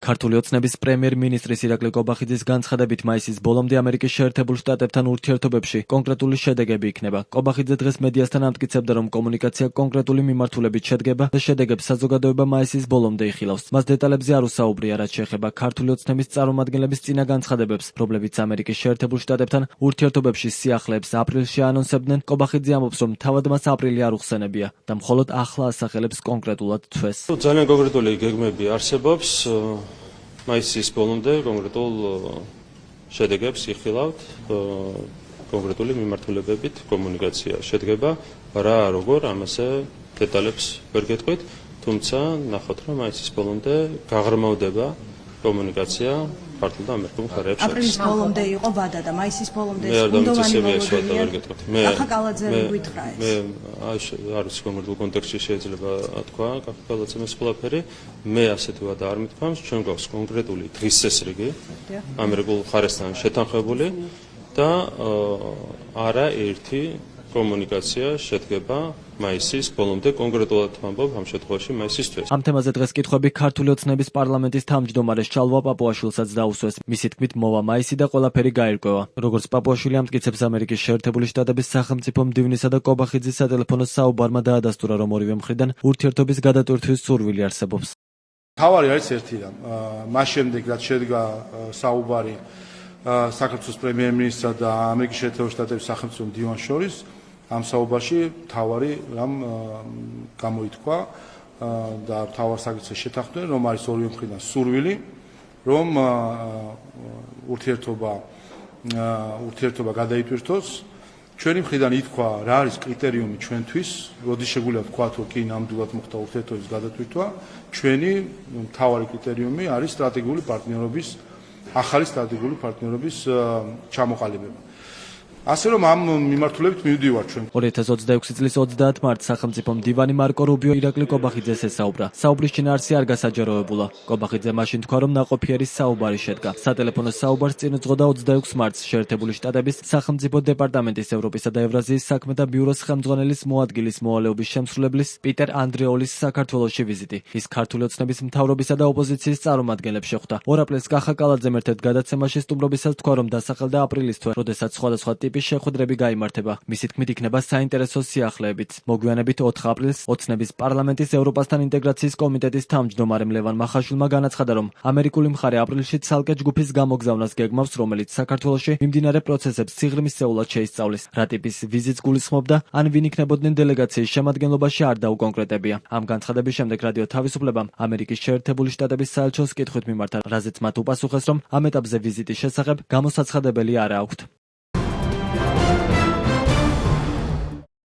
ქართული ოცნების პრემიერ-მინისტრის ირაკლი კობახიძის განცხადებით მაისის ბოლომდე ამერიკის შეერთებულ შტატებთან ურთიერთობებში კონკრეტული შედეგები იქნება. კობახიძე დღეს მედიასთან ამტკიცებდა, რომ კომუნიკაცია კონკრეტული მიმართულებით შედგება და შედეგებს საზოგადოება მაისის ბოლომდე იხილავს. მას დეტალებზე არ უსაუბრია, რაც შეეხება ქართული ოცნების წარმომადგენლების წინა განცხადებებს, რომლებიც ამერიკის შეერთებულ შტატებთან ურთიერთობებში სიახლეებს აპრილში ანონსებდნენ. კობახიძე ამბობს, რომ თავად მას აპრილი არ უხსენებია და მხოლოდ ახლა ასახელებს კონკრეტულად თვეს. ძალიან კონკრეტული გეგმები არსებობს. მაისის ბოლომდე კონკრეტულ შედეგებს იხილავთ, კონკრეტული მიმართულებებით კომუნიკაცია შედგება, რა როგორ ამაზე დეტალებს ვერ გეტყვით, თუმცა ნახოთ, რომ მაისის ბოლომდე გაღრმავდება კომუნიკაცია ქართულ და ამერიკულ მხარეებს შორის. აპრილის ბოლომდე იყო ვადა და მაისის ბოლომდე კახაკალაძე გითხრა ეს. მე არის კონკრეტულ კონტექსტში შეიძლება თქვა კახაკალაძემ ეს ყველაფერი, მე ასეთი ვადა არ მithქვამს, ჩვენ გვაქვს კონკრეტული დღის წესრიგი ამერიკულ მხარესთან შეთანხმებული და არა ერთი კომუნიკაცია შედგება მაისის ბოლომდე, კონკრეტულად ვამბობ ამ შემთხვევაში მაისის თვეს. ამ თემაზე დღეს კითხვები ქართული ოცნების პარლამენტის თავმჯდომარეს ჩალვა პაპუაშვილსაც დაუსვეს. მისი თქმით, მოვა მაისი და ყველაფერი გაირკვევა. როგორც პაპუაშვილი ამტკიცებს, ამერიკის შეერთებული შტატების სახელმწიფო მდივნისა და კობახიძის სატელეფონო საუბარმა დაადასტურა, რომ ორივე მხრიდან ურთიერთობის გადატვირთვის სურვილი არსებობს. თავარი არის ერთი რამ. მას შემდეგ რაც შედგა საუბარი საქართველოს პრემიერ-მინისტრსა და ამერიკის შეერთებული შტატების სახელმწიფო მდივანს შორის, ამ საუბარში თავარი რამ გამოითქვა და თავარ საკითხზე შეთანხმდნენ, რომ არის ორივე მხრიდან სურვილი, რომ ურთიერთობა გადაიტვირთოს. ჩვენი მხრიდან ითქვა, რა არის კრიტერიუმი ჩვენთვის, როდის შეგვიძლია ვთქვათ, რომ კი ნამდვილად მოხდა ურთიერთობის გადატვირთვა. ჩვენი მთავარი კრიტერიუმი არის სტრატეგიული პარტნიორობის, ახალი სტრატეგიული პარტნიორობის ჩამოყალიბება. ასე რომ ამ მიმართულებით მივდივართ ჩვენ. 2026 წლის 30 მარტს სახელმწიფო მდივანი მარკო რუბიო ირაკლი კობახიძეს ესაუბრა. საუბრის შინაარსი არ გასაჯაროებულა. კობახიძე მაშინ თქვა, რომ ნაყოფიერი საუბარი შედგა. სატელეფონო საუბარს წინ უძღოდა 26 მარტს შეერთებული შტატების სახელმწიფო დეპარტამენტის ევროპისა და ევრაზიის საქმეთა ბიუროს ხელმძღვანელის მოადგილის მოვალეობის შემსრულებლის პიტერ ანდრეოლის საქართველოში ვიზიტი. ის ქართული ოცნების მთავრობისა და ოპოზიციის წარმომადგენლებს შეხვდა. 2 აპრილს კახაკალაძემ ერთ-ერთ გადაცემაში სტუმრობისას თქვა, რომ დასახელდა აპრილის თვე, როდესაც სხვადასხვა ტიპის შეხვედრები გაიმართება. მისი თქმით, იქნება საინტერესო სიახლეებით. მოგვიანებით 4 აპრილს ოცნების პარლამენტის ევროპასთან ინტეგრაციის კომიტეტის თავმჯდომარემ ლევან მახაშვილმა განაცხადა, რომ ამერიკული მხარე აპრილში ცალკე ჯგუფის გამოგზავნას გეგმავს, რომელიც საქართველოში მიმდინარე პროცესებს სიღრმისეულად შეისწავლის. რა ტიპის ვიზიტს გულისხმობდა, ან ვინ იქნებოდნენ დელეგაციის შემადგენლობაში არ დაუკონკრეტებია. ამ განცხადების შემდეგ რადიო თავისუფლებამ ამერიკის შეერთებული შტატების საელჩოს კითხვით მიმართა, რაზეც მათ უპასუხეს, რომ ამ ეტაპზე ვიზიტის შესახებ გამოსაცხადებელი არ აქვთ.